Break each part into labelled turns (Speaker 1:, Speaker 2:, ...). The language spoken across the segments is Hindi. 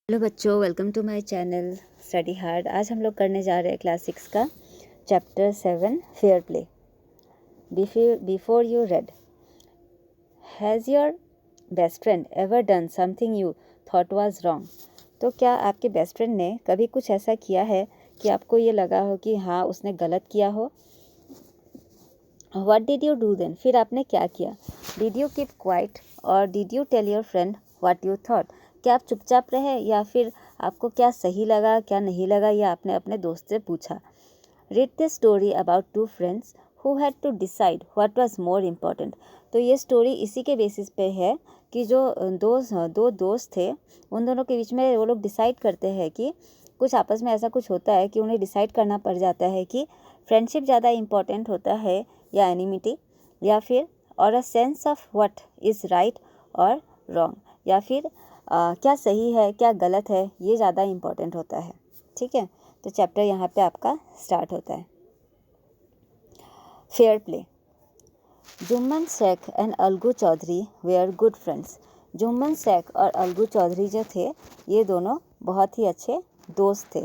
Speaker 1: हेलो बच्चों, welcome to my channel Study Hard. आज हम लोग करने जा रहे हैं क्लास 6 का chapter 7 fair play. Before you read, has your best friend ever done something you thought was wrong? तो क्या आपके बेस्ट फ्रेंड ने कभी कुछ ऐसा किया है कि आपको ये लगा हो कि हाँ उसने गलत किया हो? What did you do then? फिर आपने क्या किया? डिड यू कीप क्वाइट और did you tell your friend what you thought? क्या आप चुपचाप रहे या फिर आपको क्या सही लगा क्या नहीं लगा या आपने अपने दोस्त से पूछा? Read this story about two friends who had to decide what was more important. तो ये स्टोरी इसी के बेसिस पे है कि जो दो दोस्त थे, उन दोनों के बीच में वो लोग डिसाइड करते हैं कि कुछ आपस में ऐसा कुछ होता है कि उन्हें डिसाइड करना पड़ जाता है कि फ्रेंडशिप ज़्यादा इम्पॉर्टेंट होता है या एनिमिटी, या फिर और a sense of what is right और रॉन्ग, या फिर क्या सही है क्या गलत है ये ज़्यादा इम्पॉर्टेंट होता है। ठीक है, तो चैप्टर यहाँ पे आपका स्टार्ट होता है। Fair play. Jumman Shaikh and Algu Chaudhary were good friends. Jumman Shaikh और अलगू चौधरी जो थे ये दोनों बहुत ही अच्छे दोस्त थे।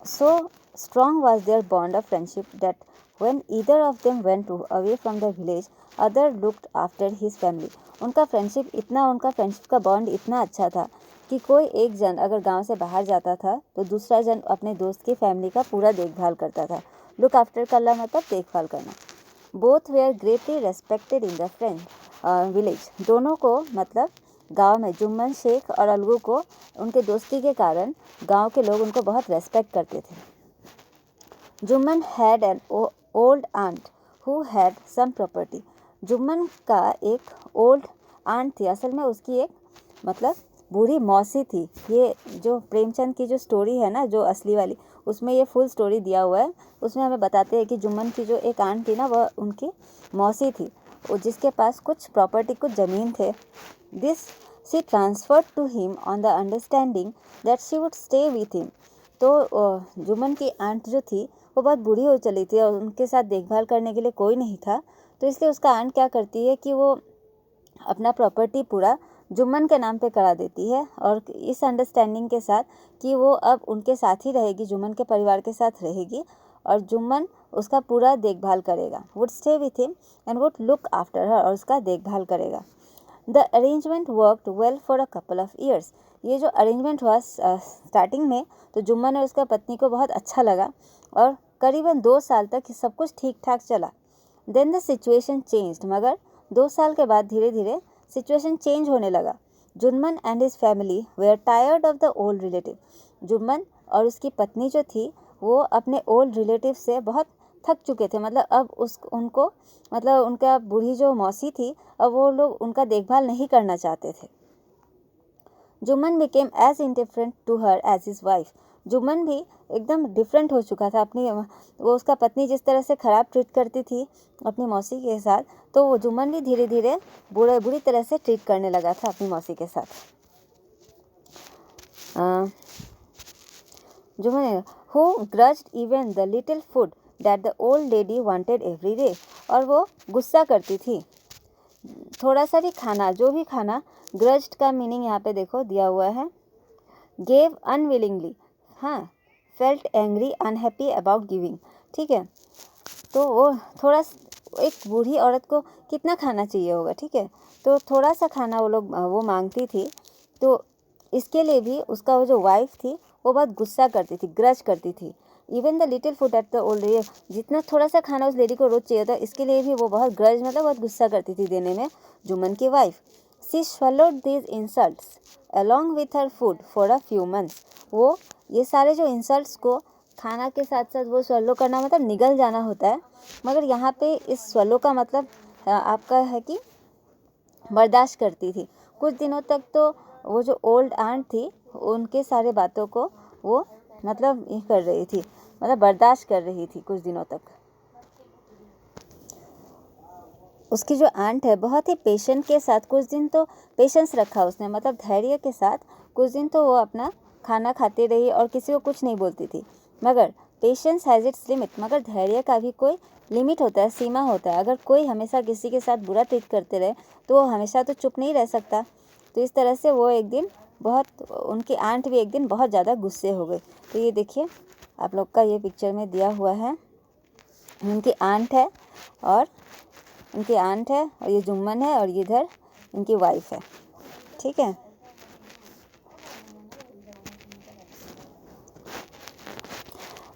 Speaker 1: So strong was their bond of friendship that when either of them went away from the village, other looked after his family. उनका फ्रेंडशिप का बॉन्ड इतना अच्छा था कि कोई एक जन अगर गांव से बाहर जाता था तो दूसरा जन अपने दोस्त की फैमिली का पूरा देखभाल करता था। लुक आफ्टर करना मतलब देखभाल करना। Both were greatly respected in the friend village. दोनों को मतलब गांव में जुम्मन शेख और अलगू को उनके दोस्ती के कारण गांव के लोग उनको बहुत रेस्पेक्ट करते थे। Jumman had an old aunt who had sum property. Jumman का एक ओल्ड आंट थी, असल में उसकी एक मतलब बूढ़ी मौसी थी। ये जो प्रेमचंद की जो स्टोरी है ना, जो असली वाली, उसमें ये फुल स्टोरी दिया हुआ है। उसमें हमें बताते हैं कि जुम्मन की जो एक आंट थी ना, वह उनकी मौसी थी, जिसके पास कुछ प्रॉपर्टी कुछ ज़मीन थे। This she transferred to him on the understanding that she would stay with him. तो जुम्मन की आंट जो थी वो बहुत बूढ़ी हो चली थी और उनके साथ देखभाल करने के लिए कोई नहीं था, तो इसलिए उसका आंट क्या करती है कि वो अपना प्रॉपर्टी पूरा जुम्मन के नाम पे करा देती है, और इस अंडरस्टैंडिंग के साथ कि वो अब उनके साथ ही रहेगी, जुम्मन के परिवार के साथ रहेगी और जुम्मन उसका पूरा देखभाल करेगा। Would stay with him and would look after her, और उसका देखभाल करेगा। The arrangement worked well for a couple of years. ये जो अरेंजमेंट हुआ स्टार्टिंग में, तो जुम्मन और उसका पत्नी को बहुत अच्छा लगा और करीबन 2 साल तक सब कुछ ठीक ठाक चला। देन द सिचुएशन चेंज्ड, मगर 2 साल के बाद धीरे धीरे सिचुएशन चेंज होने लगा। Jumman and his family were tired of the old relative. Jumman और उसकी पत्नी जो थी वो अपने ओल्ड रिलेटिव से बहुत थक चुके थे। मतलब अब उनको मतलब उनका बूढ़ी जो मौसी थी, अब वो लोग उनका देखभाल नहीं करना चाहते थे। Jumman became as indifferent to her as his wife. Jumman भी एकदम डिफरेंट हो चुका था अपनी, वो उसका पत्नी जिस तरह से ख़राब ट्रीट करती थी अपनी मौसी के साथ, तो वो जुम्मन भी धीरे धीरे बुरी तरह से ट्रीट करने लगा था अपनी मौसी के साथ। Jumman who grudged even the little food that the old lady wanted every day. और वो गुस्सा करती थी थोड़ा सा भी खाना, जो भी खाना। ग्रज्ड का मीनिंग यहाँ पे देखो दिया हुआ है, गेव अनविलिंगली, हाँ, felt angry unhappy about giving. ठीक है, तो वो थोड़ा, एक बूढ़ी औरत को कितना खाना चाहिए होगा, ठीक है, तो थोड़ा सा खाना वो मांगती थी, तो इसके लिए भी उसका वो जो वाइफ थी वो बहुत गुस्सा करती थी, ग्रज करती थी। Even the little food at the old lady, जितना थोड़ा सा खाना उस लेडी को रोज चाहिए था, इसके लिए भी वो बहुत ग्रज मतलब बहुत गुस्सा करती थी देने में, जुम्मन की wife. She swallowed these insults along with her food for a few months। वो ये सारे जो इंसल्ट्स को खाना के साथ साथ वो swallow करना मतलब निगल जाना होता है, मगर यहाँ पे इस swallow का मतलब आपका है कि बर्दाश्त करती थी कुछ दिनों तक। तो वो जो ओल्ड आंट थी उनके सारे बातों को वो मतलब ये कर रही थी, मतलब बर्दाश्त कर रही थी कुछ दिनों तक। उसकी जो आंट है बहुत ही पेशेंट के साथ कुछ दिन तो पेशेंस रखा उसने, मतलब धैर्य के साथ कुछ दिन तो वो अपना खाना खाती रही और किसी को कुछ नहीं बोलती थी। मगर पेशेंस हैज़ इट्स लिमिट, मगर धैर्य का भी कोई लिमिट होता है, सीमा होता है। अगर कोई हमेशा किसी के साथ बुरा ट्रीट करते रहे तो वो हमेशा तो चुप नहीं रह सकता। तो इस तरह से वो एक दिन बहुत उनकी आंट भी एक दिन बहुत ज़्यादा गुस्से हो गई। तो ये देखिए आप लोग का ये पिक्चर में दिया हुआ है, उनकी आंट है और ये जुम्मन है और इधर इनकी वाइफ है, ठीक है।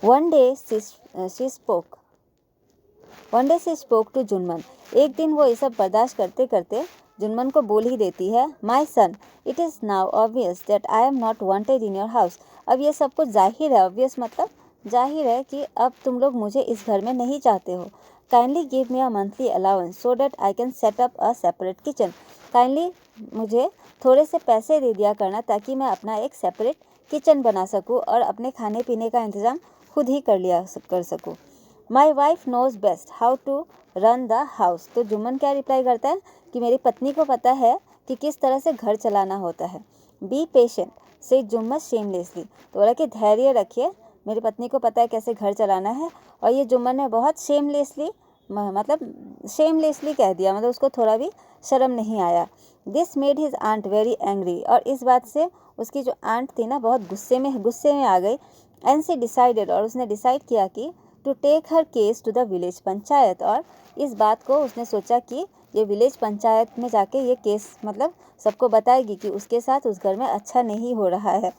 Speaker 1: One day she spoke to Jumman. एक दिन वो ये सब बर्दाश्त करते करते जुम्मन को बोल ही देती है, my son, it is now obvious that I am not wanted in your house. अब ये सब कुछ जाहिर है, ऑब्वियस मतलब जाहिर है कि अब तुम लोग मुझे इस घर में नहीं चाहते हो। Kindly give me a monthly allowance so that I can set up a separate kitchen. Kindly मुझे थोड़े से पैसे दे दिया करना ताकि मैं अपना एक सेपरेट किचन बना सकूं और अपने खाने पीने का इंतज़ाम खुद ही कर सकूं। My wife knows best how to run the house. तो जुम्मन क्या रिप्लाई करता है कि मेरी पत्नी को पता है कि किस तरह से घर चलाना होता है। बी पेशेंट से जुम्मन शेमलेसली। तो बोला कि धैर्य रखिए, मेरी पत्नी को पता है कैसे घर चलाना है। और ये जुम्मन ने बहुत शेमलेसली कह दिया, मतलब उसको थोड़ा भी शर्म नहीं आया। This made his aunt very angry. और इस बात से उसकी जो आंट थी ना बहुत गुस्से में आ गई। एंड सी डिसाइडेड, और उसने डिसाइड किया कि to take her case to the village panchayat. और इस बात को उसने सोचा कि ये विलेज पंचायत में जाके ये केस मतलब सबको बताएगी कि उसके साथ उस घर में अच्छा नहीं हो रहा है,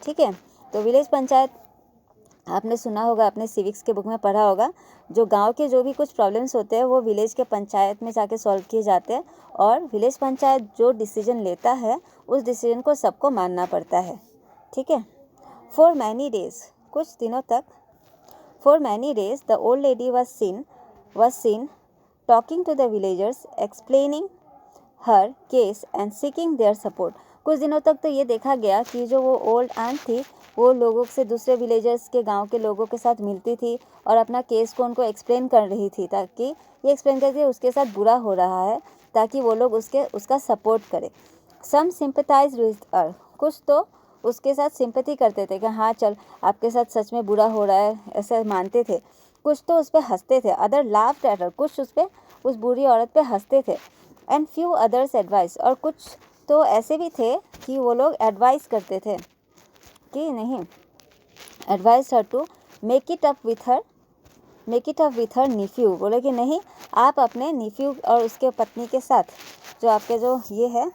Speaker 1: ठीक है। तो विलेज पंचायत आपने सुना होगा, अपने सिविक्स के बुक में पढ़ा होगा, जो गांव के जो भी कुछ प्रॉब्लम्स होते हैं वो विलेज के पंचायत में जाके सॉल्व किए जाते हैं। और विलेज पंचायत जो डिसीजन लेता है उस डिसीजन को सबको मानना पड़ता है, ठीक है। फॉर मैनी डेज, कुछ दिनों तक, For many days, the old lady was seen talking to the villagers, explaining her case and seeking their support. कुछ दिनों तक तो ये देखा गया कि जो वो ओल्ड आंट थी वो लोगों से, दूसरे विलेजर्स के गांव के लोगों के साथ मिलती थी और अपना केस को उनको एक्सप्लेन कर रही थी, ताकि ये एक्सप्लेन करके उसके साथ बुरा हो रहा है ताकि वो लोग उसका सपोर्ट करें। सम सिंपैथाइज विद हर, कुछ तो उसके साथ सिंपैथी करते थे कि हाँ चल आपके साथ सच में बुरा हो रहा है, ऐसा मानते थे। कुछ तो उस पर हंसते थे, अदर लाफ्ड एट हर, कुछ उस बुरी औरत पे हंसते थे। एंड फ्यू अदर्स एडवाइस, और कुछ तो ऐसे भी थे कि वो लोग एडवाइस करते थे कि नहीं, advise her to make it up with her nephew. बोले कि नहीं, आप अपने निफ्यू और उसके पत्नी के साथ, जो आपके जो ये है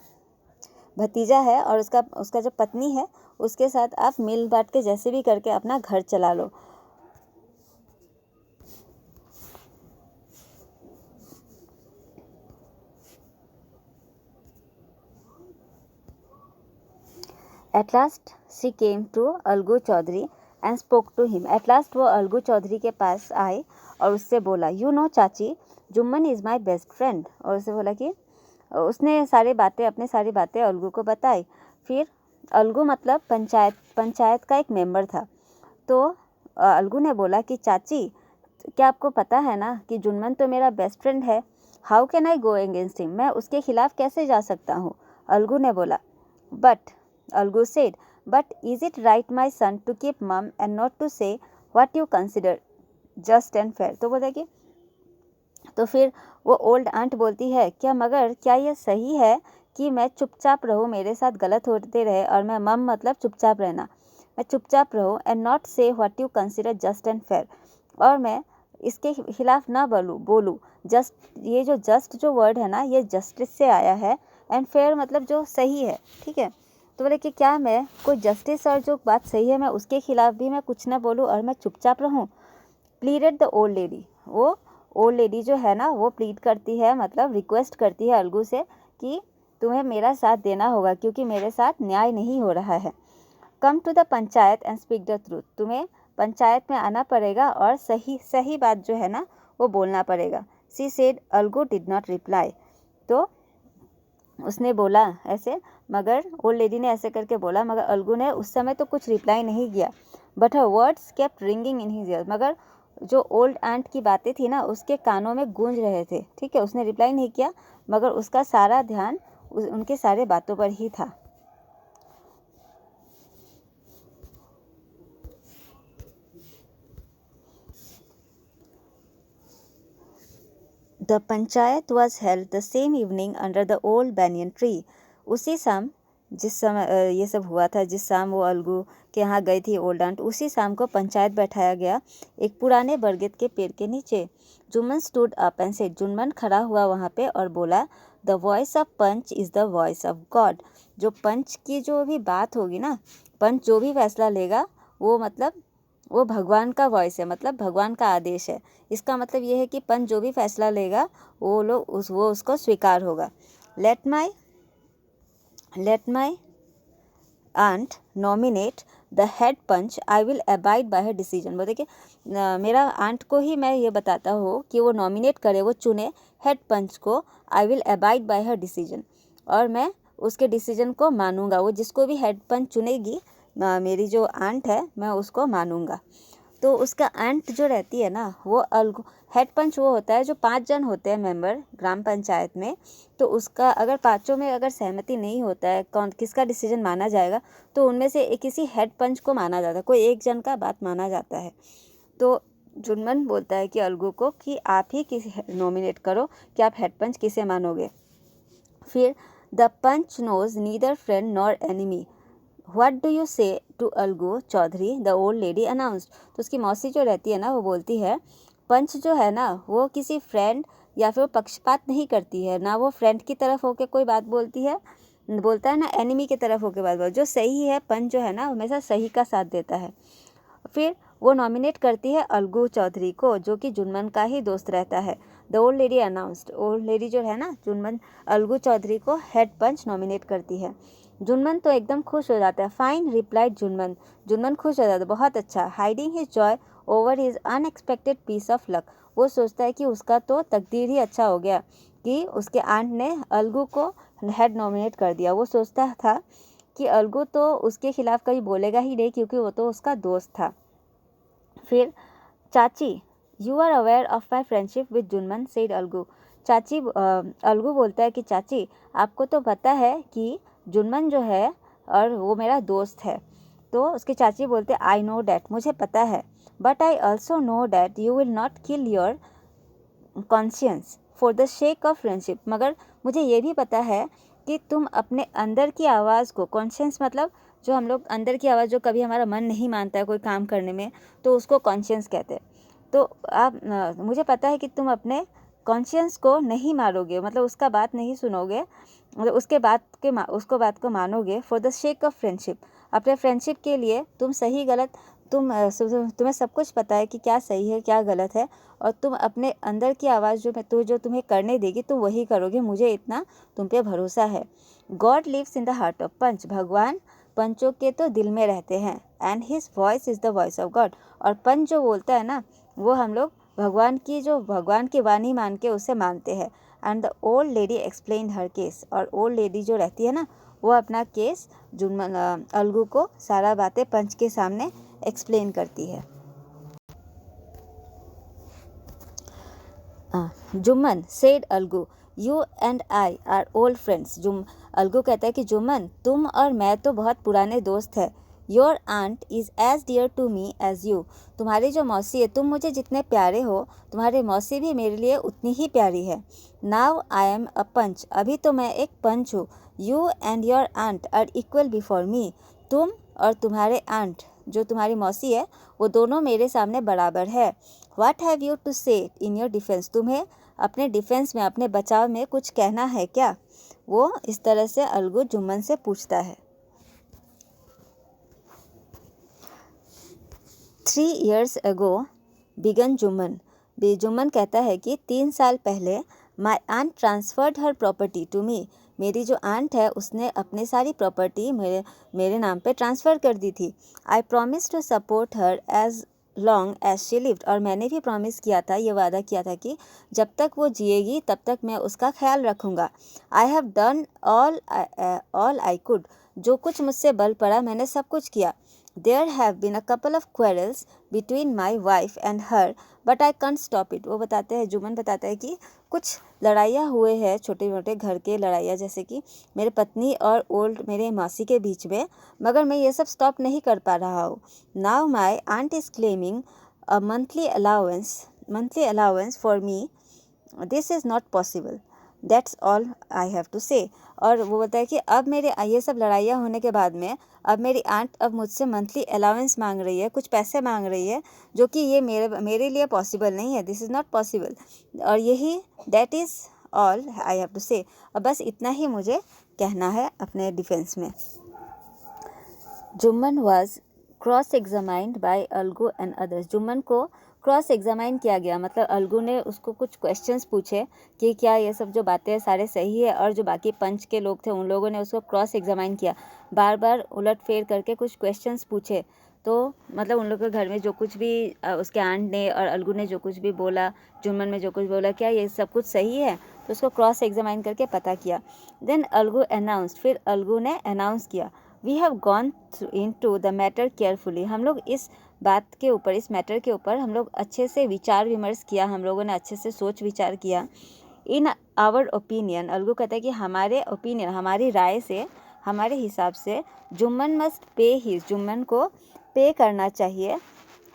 Speaker 1: भतीजा है और उसका जो पत्नी है उसके साथ आप मिल बांट के जैसे भी करके अपना घर चला लो। At last she came to Algu Chaudhary and spoke to him. At last वो अलगू चौधरी के पास आए और उससे बोला, you know चाची, Jumman is my best friend। और उससे बोला कि उसने अपने सारी बातें अलगू को बताई। फिर अलगू मतलब पंचायत का एक मेंबर था। तो अलगू ने बोला कि चाची, क्या आपको पता है ना कि जुम्मन तो मेरा बेस्ट फ्रेंड है, how can I go against him, मैं उसके खिलाफ कैसे जा सकता हूँ। अलगू ने बोला, Algu said, but is it right, my son, to keep mum and not to say what you consider just and fair? तो बोला कि तो फिर वो ओल्ड आंट बोलती है, क्या ये सही है कि मैं चुपचाप रहूँ, मेरे साथ गलत होते रहे और मैं मम मतलब चुपचाप रहना, मैं चुपचाप रहूँ एंड नॉट से what you consider just and fair, और मैं इसके खिलाफ ना बोलूँ। जस्ट, ये जो जस्ट जो वर्ड है ना, ये जस्टिस से आया है एंड फेयर मतलब जो सही है, ठीक है। तो बोले कि क्या मैं कोई जस्टिस और जो बात सही है मैं उसके खिलाफ भी मैं कुछ ना बोलूँ और मैं चुपचाप रहूँ। प्लीडेड द ओल्ड लेडी, वो ओल्ड लेडी जो है ना वो प्लीड करती है, मतलब रिक्वेस्ट करती है अलगू से कि तुम्हें मेरा साथ देना होगा क्योंकि मेरे साथ न्याय नहीं हो रहा है। Come to the panchayat and speak the truth, तुम्हें पंचायत में आना पड़ेगा और सही बात जो है ना वो बोलना पड़ेगा। She said, Algu did not reply. तो उसने बोला ऐसे, मगर ओल्ड लेडी ने ऐसे करके बोला, मगर अलगू ने उस समय तो कुछ रिप्लाई नहीं किया। But her words kept ringing in his year, मगर जो ओल्ड आंट की बातें थी ना उसके कानों में गूंज रहे थे, ठीक है। उसने रिप्लाई नहीं किया मगर उसका सारा ध्यान उनके सारे बातों पर ही था। The panchayat was held the same evening under the old banyan tree. उसी शाम जिस समय ये सब हुआ था, जिस शाम वो अलगू के यहाँ गई थी ओल्ड आंट, उसी शाम को पंचायत बैठाया गया एक पुराने बरगद के पेड़ के नीचे। Jumman stood up and said, Jumman खड़ा हुआ वहाँ पे और बोला, the voice of panch is the voice of God. जो पंच की जो भी बात होगी ना, पंच जो भी फैसला लेगा वो मतलब वो भगवान का वॉइस है, मतलब भगवान का आदेश है। इसका मतलब ये है कि पंच जो भी फैसला लेगा वो उसको स्वीकार होगा। Let my aunt nominate the head panch, I will abide by her decision. वो देखिए, मेरा आंट को ही मैं ये बताता हूँ कि वो नॉमिनेट करे, वो चुने हेड पंच को, आई will abide by her decision, और मैं उसके डिसीजन को मानूंगा। वो जिसको भी हेड पंच चुनेगी, मेरी जो आंट है, मैं उसको मानूंगा। तो उसका आंट जो रहती है ना, वो हेड पंच वो होता है जो 5 जन होते हैं मेंबर ग्राम पंचायत में। तो उसका अगर 5 में अगर सहमति नहीं होता है कौन किसका डिसीजन माना जाएगा, तो उनमें से किसी हेड पंच को माना जाता है, कोई एक जन का बात माना जाता है। तो जुम्मन बोलता है कि अलगू को कि आप ही किसी नॉमिनेट करो कि आप हेड पंच किसे मानोगे। फिर the panch knows neither friend nor enemy, what do you say to Algu Chaudhary, the old lady announced. तो उसकी मौसी जो रहती है ना, वो बोलती है, पंच जो है ना वो किसी फ्रेंड या फिर वो पक्षपात नहीं करती है, ना वो फ्रेंड की तरफ होकर कोई बात बोलता है, ना एनिमी की तरफ होकर बात बोलता है। जो सही है, पंच जो है ना हमेशा सही का साथ देता है। फिर वो नॉमिनेट करती है अलगू चौधरी को, जो कि जुम्मन का ही दोस्त रहता है। The old lady announced, old lady जो है ना जुम्मन अलगू चौधरी को हेड पंच नॉमिनेट करती है। जुम्मन तो एकदम खुश हो जाता है। फाइन रिप्लाइड जुम्मन, जुम्मन खुश हो जाता है, बहुत अच्छा। Hiding his joy over his unexpected piece of luck, वो सोचता है कि उसका तो तकदीर ही अच्छा हो गया कि उसके आंट ने अलगू को हेड नॉमिनेट कर दिया। वो सोचता था कि अलगू तो उसके खिलाफ कभी बोलेगा ही नहीं, क्योंकि वो तो उसका दोस्त था। फिर chachi, you are aware of my friendship with Jumman, said Algu. चाची अलगू बोलता है कि चाची, आपको तो पता है कि जुम्मन जो है और वो मेरा दोस्त है। तो उसकी चाची बोलते, आई नो डैट, मुझे पता है, but I also know that you will not kill your conscience for the shake of friendship, मगर मुझे ये भी पता है कि तुम अपने अंदर की आवाज़ को, कॉन्शियंस मतलब जो हम लोग अंदर की आवाज़, जो कभी हमारा मन नहीं मानता है कोई काम करने में, तो उसको कॉन्शियंस कहते हैं। तो मुझे पता है कि तुम अपने कॉन्शियंस को नहीं मारोगे, मतलब उसका बात नहीं सुनोगे, मतलब उसको बात को मानोगे for the shake of friendship, अपने फ्रेंडशिप के लिए। तुम सही गलत तुम्हें सब कुछ पता है कि क्या सही है क्या गलत है, और तुम अपने अंदर की आवाज़ जो तुम्हें करने देगी तुम वही करोगे, मुझे इतना तुम पे भरोसा है। God lives in the heart of panch, भगवान पंचों के तो दिल में रहते हैं। And his voice is the voice of God, और पंच जो बोलता है ना, वो हम लोग भगवान की वाणी मान के उसे मानते हैं। And the old lady explain her case, और ओल्ड लेडी जो रहती है ना, वो अपना केस अलगू को सारा बातें पंच के सामने एक्सप्लेन करती है। Jumman said Algu, you and I R old friends. Algu कहता है कि जुम्मन, तुम और मैं तो बहुत पुराने दोस्त हैं। Your aunt is as dear to me as you, तुम्हारी जो मौसी है, तुम मुझे जितने प्यारे हो, तुम्हारी मौसी भी मेरे लिए उतनी ही प्यारी है। नाउ आई एम अ पंच, अभी तो मैं एक पंच हूँ। You and your aunt are equal before me, तुम और तुम्हारे आंट जो तुम्हारी मौसी है, वो दोनों मेरे सामने बराबर है। व्हाट हैव यू टू से इन योर डिफेंस, तुम्हें अपने डिफेंस में, अपने बचाव में कुछ कहना है क्या? वो इस तरह से अलगू जुम्मन से पूछता है। 3 years ago began Jumman, Jumman कहता है कि 3 साल पहले my aunt transferred her property to me, मेरी जो आंट है उसने अपनी सारी प्रॉपर्टी मेरे नाम पे ट्रांसफ़र कर दी थी। I promise to support her as long as she lived, और मैंने भी प्रॉमिस किया था, ये वादा किया था कि जब तक वो जिएगी तब तक मैं उसका ख्याल रखूँगा। I have done all I could, जो कुछ मुझसे बल पड़ा मैंने सब कुछ किया। There have been a couple of quarrels between my wife and her, but I can't stop it. वो बताते हैं, जुम्मन बताता है कि कुछ लड़ाइयाँ हुए हैं, छोटे मोटे घर के लड़ाइयाँ, जैसे कि मेरे पत्नी और मेरे मौसी के बीच में, मगर मैं ये सब स्टॉप नहीं कर पा रहा हूँ। Now my aunt is claiming a monthly allowance for me. This is not possible. That's all I have to say. और वो बोलता है कि अब मेरे ये सब लड़ाइयाँ होने के बाद में अब मेरी आंट अब मुझसे मंथली अलाउंस मांग रही है, कुछ पैसे मांग रही है, जो कि ये मेरे लिए पॉसिबल नहीं है, दिस इज़ नॉट पॉसिबल। और यही that is all I have to say. अब बस इतना ही मुझे कहना है अपने डिफेंस में। Jumman was cross examined by Algu and others. Jumman को क्रॉस एग्जामाइन किया गया, मतलब अलगू ने उसको कुछ क्वेश्चंस पूछे कि क्या ये सब जो बातें सारे सही है, और जो बाकी पंच के लोग थे उन लोगों ने उसको क्रॉस एग्जामाइन किया, बार बार उलट फेर करके कुछ क्वेश्चंस पूछे। तो मतलब उन लोगों के घर में जो कुछ भी उसके आंट ने और अलगू ने जो कुछ भी बोला, जुम्मन में जो कुछ बोला, क्या ये सब कुछ सही है, तो उसको क्रॉस एग्जामाइन करके पता किया। देन अलगू अनाउंस्ड, फिर अलगू ने अनाउंस किया, we have gone into the matter carefully. हम लोग इस बात के ऊपर, इस मैटर के ऊपर हम लोग अच्छे से विचार विमर्श किया, हम लोगों ने अच्छे से सोच विचार किया। इन आवर ओपिनियन, अलगू कहता है कि हमारे ओपिनियन, हमारी राय से, हमारे हिसाब से Jumman must pay his, Jumman को पे करना चाहिए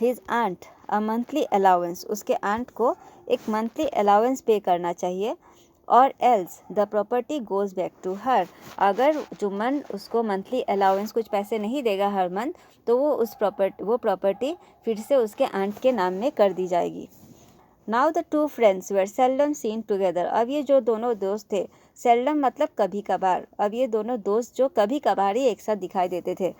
Speaker 1: his aunt a monthly allowance, उसके आंट को एक मंथली अलाउंस पे करना चाहिए। और else the property goes back to her, अगर जुम्मन उसको मंथली अलाउंस कुछ पैसे नहीं देगा हर मंथ, तो वो प्रॉपर्टी फिर से उसके आंट के नाम में कर दी जाएगी। Now the two friends were seldom seen together. अब ये जो दोनों दोस्त थे, सेल्डम मतलब कभी कभार, अब ये दोनों दोस्त जो कभी कभार ही एक साथ दिखाई देते थे।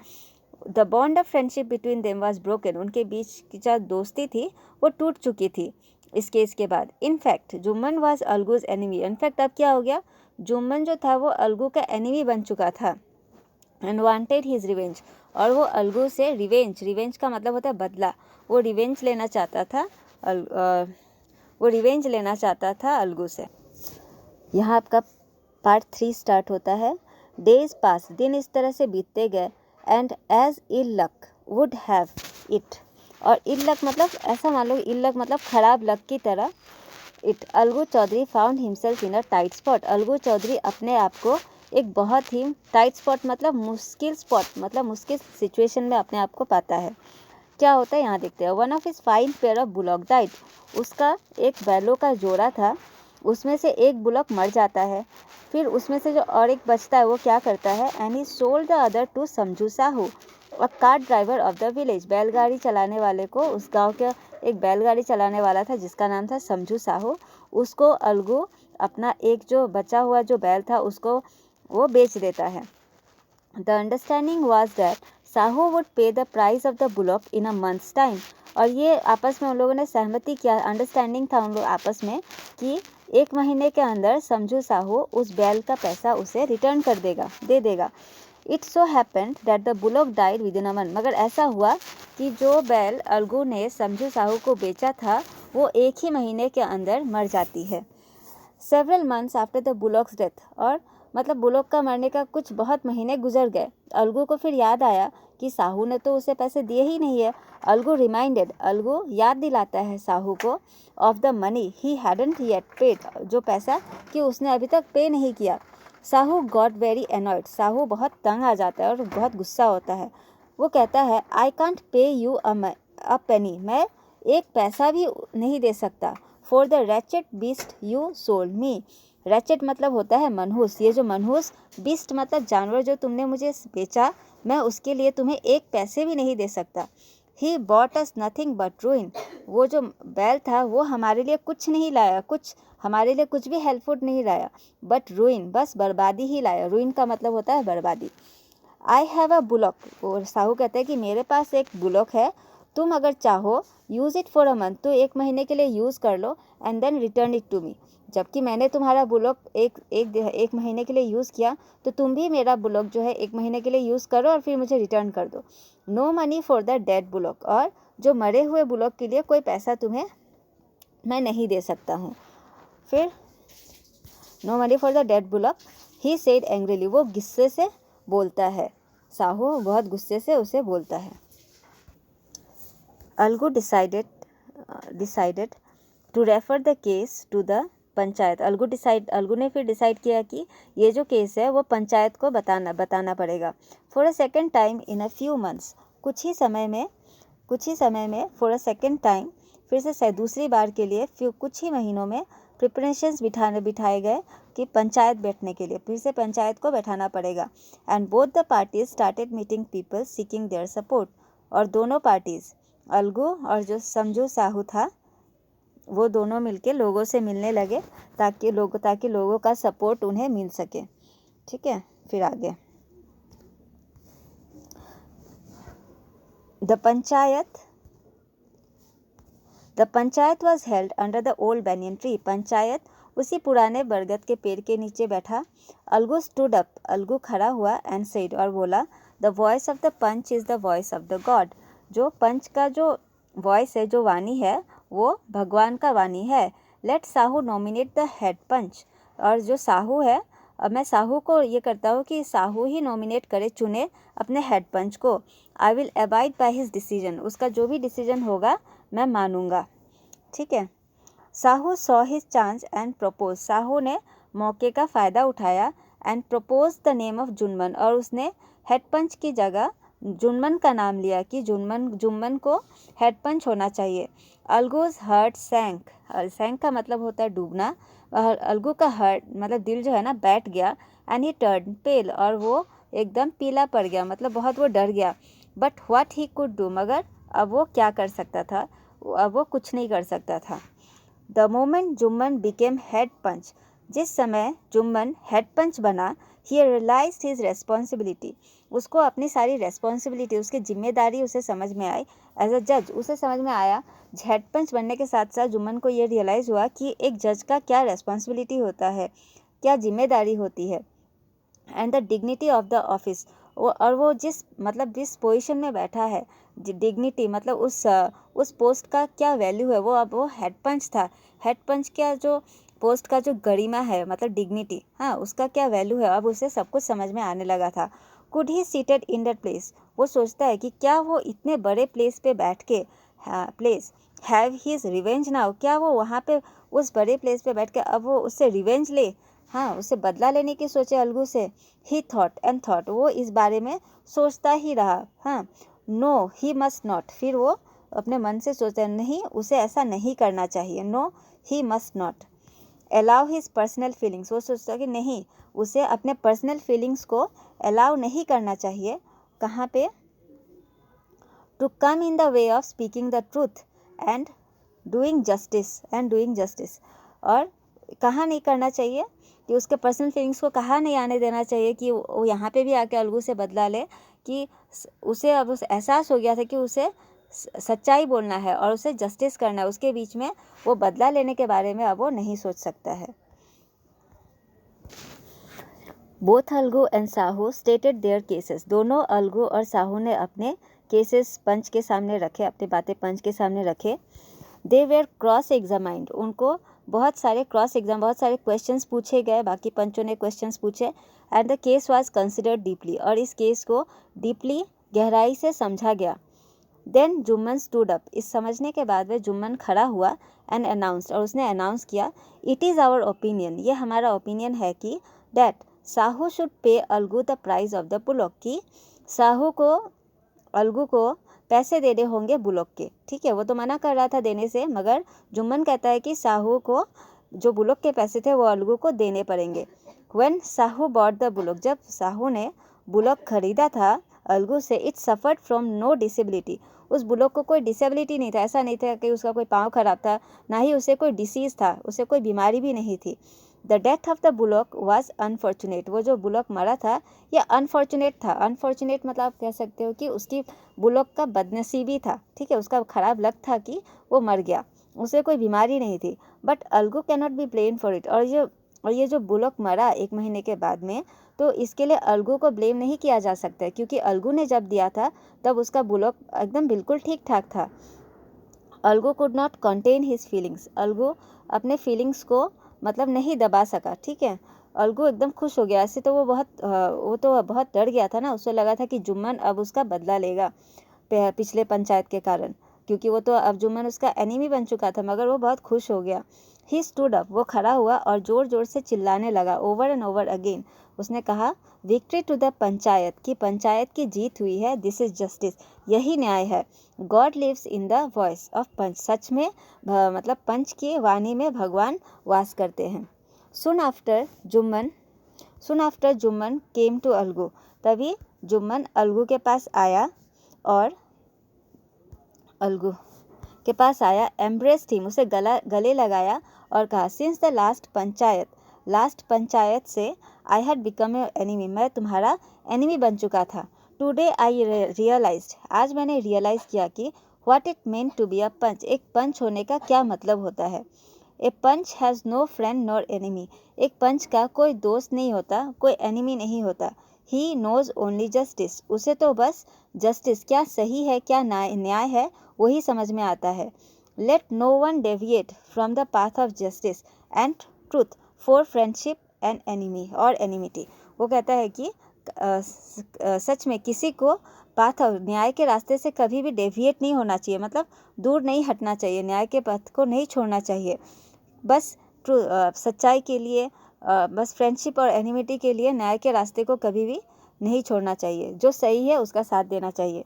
Speaker 1: The bond of friendship between them was broken, उनके बीच की जो दोस्ती थी वो टूट चुकी थी इस केस के बाद। In fact Jumman was Algu's enemy, in fact अब क्या हो गया, जुम्मन जो था वो अलगू का एनिमी बन चुका था। एंड वांटेड हिज रिवेंज, और वो अलगू से रिवेंज का मतलब होता है बदला, वो रिवेंज लेना चाहता था अलगू से। यहाँ आपका पार्ट 3 स्टार्ट होता है। डेज पास, दिन इस तरह से बीतते गए। And as ill luck would have it, और इल लक मतलब ऐसा मान लो, इल लक मतलब खराब लक की तरह, it Algu Chaudhary found himself in a tight spot, Algu Chaudhary अपने आप को एक बहुत ही टाइट स्पॉट मतलब मुश्किल सिचुएशन में अपने आप को पाता है। क्या होता है यहाँ देखते हैं। One of his fine pair of bullock died, उसका एक बैलों का जोड़ा था, उसमें से एक बुलॉक मर जाता है, फिर उसमें से जो और एक बचता है वो क्या करता है, and he sold the other to Samjhu Sahu a cart driver of the village, बैलगाड़ी चलाने वाले को, उस गांव के एक बैलगाड़ी चलाने वाला था जिसका नाम था समझू साहू, उसको अलगू अपना एक जो बचा हुआ जो बैल था उसको वो बेच देता है। The understanding was that Sahu would pay the price of the bullock in a month's time, और ये आपस में उन लोगों ने सहमति किया, अंडरस्टैंडिंग था उन लोग आपस में कि 1 महीने के अंदर समझू साहू उस बैल का पैसा उसे रिटर्न दे देगा। It so happened that the bullock died with in a month, मगर ऐसा हुआ कि जो बैल अलगू ने समझू साहू को बेचा था वो 1 ही महीने के अंदर मर जाती है। Several months after the bullocks death, और मतलब बुलॉक का मरने का कुछ बहुत महीने गुजर गए। अलगू को फिर याद आया कि साहू ने तो उसे पैसे दिए ही नहीं है। अलगू याद दिलाता है साहू को of the money he hadn't yet paid, जो पैसा कि उसने अभी तक पे नहीं किया। Sahu got very annoyed, Sahu बहुत तंग आ जाता है और बहुत गुस्सा होता है। वो कहता है आई कांट पे यू अ पेनी, मैं एक पैसा भी नहीं दे सकता। For the ratchet beast you sold me, ratchet मतलब होता है मनहूस, ये जो मनहूस, बीस्ट मतलब जानवर जो तुमने मुझे बेचा, मैं उसके लिए तुम्हें एक पैसे भी नहीं दे सकता। He bought us nothing but रूइन, वो जो बैल था वो हमारे लिए कुछ नहीं लाया, हमारे लिए कुछ भी हेल्पफुल नहीं लाया, बट रूइन बस बर्बादी ही लाया। रूइन का मतलब होता है बर्बादी। आई हैव अ बुलॉक, और साहू कहते हैं कि मेरे पास एक बुलॉक है, तुम अगर चाहो use it for a month, तो 1 महीने के लिए यूज़ कर लो, and then return it to me, जबकि मैंने तुम्हारा बुलॉक एक महीने के लिए यूज़ किया, तो तुम भी मेरा बुलॉक जो है 1 महीने के लिए यूज़ करो और फिर मुझे रिटर्न कर दो। No money for the dead bullock, और जो मरे हुए बुलॉक के लिए कोई पैसा तुम्हें मैं नहीं दे सकता हूँ। फिर no money for the dead bullock, he said angrily, वो गुस्से से बोलता है, साहू बहुत गुस्से से उसे बोलता है। Algu decided to refer the case to the panchayat, Algu ने फिर डिसाइड किया कि ये जो केस है वो पंचायत को बताना पड़ेगा। For a second time in a few months, कुछ ही समय में फॉर अ सेकेंड टाइम, फिर से दूसरी बार के लिए कुछ ही महीनों में, प्रिपरेशंस बिठाए गए कि पंचायत बैठने के लिए, फिर से पंचायत को बैठाना पड़ेगा। And both the parties started meeting people seeking their support, और दोनों पार्टीज, अलगू और जो समझू साहू था, वो दोनों मिलके लोगों से मिलने लगे ताकि लोगों का सपोर्ट उन्हें मिल सके। ठीक है, फिर आगे the panchayat was held under the old banyan tree. Panchayat उसी पुराने बरगद के पेड़ के नीचे बैठा। अलगू स्टूड अप, अलगू खड़ा हुआ, एंड सेड, और बोला, the voice of the panch is the voice of the God. जो पंच का जो वॉइस है, जो वाणी है, वो भगवान का वाणी है। Let Sahu nominate the head panch, और जो साहू है, अब मैं साहू को ये करता हूँ कि साहू ही नॉमिनेट करे, चुने अपने हेड पंच को। आई will abide by his decision, उसका जो भी डिसीजन होगा मैं मानूंगा। ठीक है। Sahu saw his chance and propose, Sahu ने मौके का फ़ायदा उठाया, and propose the name of Jumman, और उसने हेड पंच की जगह जुम्मन का नाम लिया कि जुम्मन को हेड पंच होना चाहिए। अलगूज हार्ट सैंक, सैंक का मतलब होता है डूबना। अलगू का हार्ट मतलब दिल जो है ना, बैठ गया। एंड ही टर्न पेल, और वो एकदम पीला पड़ गया, मतलब बहुत वो डर गया। But what he could do, मगर अब वो क्या कर सकता था, अब वो कुछ नहीं कर सकता था। The moment Jumman became head panch, जिस समय जुम्मन हेड पंच बना, ही रियलाइज्ड हिज रेस्पॉन्सिबिलिटी, उसको अपनी सारी रेस्पॉन्सिबिलिटी, उसकी जिम्मेदारी उसे समझ में आई। एज अ जज उसे समझ में आया। हेड पंच बनने के साथ साथ जुम्मन को ये रियलाइज़ हुआ कि एक जज का क्या रेस्पॉन्सिबिलिटी होता है, क्या जिम्मेदारी होती है। And the dignity of the office, और वो जिस पोजीशन में बैठा है, डिग्निटी मतलब उस पोस्ट का क्या वैल्यू है, वो अब वो हेड पंच था। हेड पंच का जो पोस्ट का जो गरिमा है, मतलब डिग्निटी, हाँ, उसका क्या वैल्यू है, अब उसे सब कुछ समझ में आने लगा था। Could he seated in that place, वो सोचता है कि क्या वो इतने बड़े प्लेस पे बैठ के हैव हिज रिवेंज नाउ, क्या वो वहाँ पे उस बड़े प्लेस पे बैठ के अब वो उससे रिवेंज ले, हाँ, उसे बदला लेने की सोचे अलगू से। ही थॉट एंड थॉट, वो इस बारे में सोचता ही रहा। हाँ, नो ही मस्ट नॉट, फिर वो अपने मन से सोचता है, नहीं, उसे ऐसा नहीं करना चाहिए। No he must not allow his personal feelings, वो सोचता है कि नहीं, उसे अपने पर्सनल फीलिंग्स को अलाउ नहीं करना चाहिए। कहाँ पे, to come in the way of speaking the truth and doing justice, और कहाँ नहीं करना चाहिए कि उसके पर्सनल फीलिंग्स को कहाँ नहीं आने देना चाहिए कि वो यहाँ पे भी आके अलगू से बदला ले, कि उसे अब एहसास हो गया था कि उसे सच्चाई बोलना है और उसे जस्टिस करना है, उसके बीच में वो बदला लेने के बारे में अब वो नहीं सोच सकता है। Both Algu and Sahu stated their cases, दोनों अलगू और साहू ने अपने केसेस पंच के सामने रखे, अपनी बातें पंच के सामने रखे। दे वेर क्रॉस एग्जामाइंड, उनको बहुत सारे क्वेश्चंस पूछे गए, बाकी पंचों ने क्वेश्चंस पूछे। And the case was considered deeply, और इस केस को डीपली गहराई से समझा गया। देन जुम्मन स्टूड अप, इस समझने के बाद वह जुम्मन खड़ा हुआ। एंड अनाउंस्ड, और उसने अनाउंस किया, इट इज़ आवर ओपिनियन, ये हमारा ओपिनियन है कि that Sahu should pay Algu the price of the bullock, की साहू को अलगू को पैसे देने होंगे बुलॉक के। ठीक है, वो तो मना कर रहा था देने से, मगर जुम्मन कहता है कि साहू को जो बुलॉक के पैसे थे वो अलगू को देने पड़ेंगे। When Sahu bought the bullock, जब साहू ने बुलॉक खरीदा था अलगू से, it suffered from no disability, उस बुलॉक को कोई डिसेबिलिटी नहीं था, ऐसा नहीं था कि उसका कोई पाँव खराब था, ना ही उसे कोई डिसीज़ था, उसे कोई बीमारी भी नहीं थी। The death of the bullock was unfortunate, वो जो बुलॉक मरा था ये अनफॉर्चुनेट था। अनफॉर्चुनेट मतलब आप कह सकते हो कि उसकी बुलॉक का बदनसीबी था। ठीक है, उसका खराब लक था कि वो मर गया, उसे कोई बीमारी नहीं थी। But Algu can not be blame for it, और ये जो बुलॉक मरा 1 महीने के बाद में, तो इसके लिए अलगू को ब्लेम नहीं किया जा सकता, क्योंकि अलगू ने जब दिया था तब उसका बुलॉक एकदम बिल्कुल ठीक ठाक था। Algu could not contain his feelings, Algu अपने फीलिंग्स को मतलब नहीं दबा सका। ठीक है, अलगू एकदम खुश हो गया। ऐसे तो वो तो बहुत डर गया था ना, उसे लगा था कि जुम्मन अब उसका बदला लेगा पिछले पंचायत के कारण, क्योंकि वो तो अब जुम्मन उसका एनिमी बन चुका था, मगर वो बहुत खुश हो गया। ही स्टूड अप, वो खड़ा हुआ और ज़ोर ज़ोर से चिल्लाने लगा, ओवर एंड ओवर अगेन, उसने कहा विक्ट्री टू द पंचायत, कि पंचायत की जीत हुई है, दिस इज जस्टिस, यही न्याय है। God lives in the voice of panch, सच में मतलब पंच की वाणी में भगवान वास करते हैं। Soon after Jumman came to Algu, तभी जुम्मन अलगू के पास आया और अलगू के पास आया, एम्ब्रेस्ड हिम, उसे गले लगाया और कहा सिंस द लास्ट पंचायत से I had become your enemy, मैं तुम्हारा एनिमी बन चुका था। टुडे आई रियलाइज्ड, आज मैंने रियलाइज़ किया कि what it mean to be a panch, एक पंच होने का क्या मतलब होता है। A panch has no friend nor enemy, एक पंच का कोई दोस्त नहीं होता, कोई एनिमी नहीं होता। ही नोज ओनली जस्टिस, उसे तो बस जस्टिस, क्या सही है क्या न्याय है, वही समझ में आता है। Let no one deviate from the path of justice and truth for friendship and enemy और एनिमिटी। वो कहता है कि सच में किसी को पाथ ऑफ न्याय के रास्ते से कभी भी डेविएट नहीं होना चाहिए, मतलब दूर नहीं हटना चाहिए, न्याय के पथ को नहीं छोड़ना चाहिए। बस सच्चाई के लिए, बस फ्रेंडशिप और एनिमिटी के लिए न्याय के रास्ते को कभी भी नहीं छोड़ना चाहिए, जो सही है उसका साथ देना चाहिए।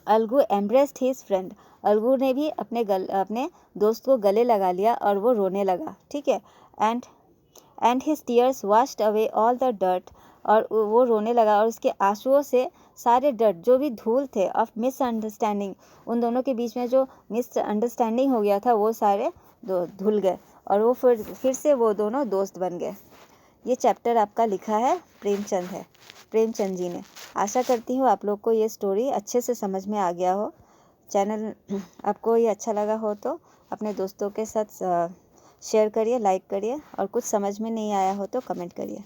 Speaker 1: Algu embraced his friend, Algu ने भी अपने दोस्त को गले लगा लिया और वो रोने लगा, ठीक है। And his tears washed away all the dirt, और वो रोने लगा और उसके आंसुओं से सारे डर्ट, जो भी धूल थे ऑफ मिसअंडरस्टैंडिंग, उन दोनों के बीच में जो मिसअंडरस्टैंडिंग हो गया था वो सारे धुल गए और वो फिर से वो दोनों दोस्त बन गए। ये चैप्टर आपका लिखा है प्रेमचंद जी ने। आशा करती हूँ आप लोग को ये स्टोरी अच्छे से समझ में आ गया हो। चैनल आपको ये अच्छा लगा हो तो अपने दोस्तों के साथ शेयर करिए, लाइक करिए, और कुछ समझ में नहीं आया हो तो कमेंट करिए।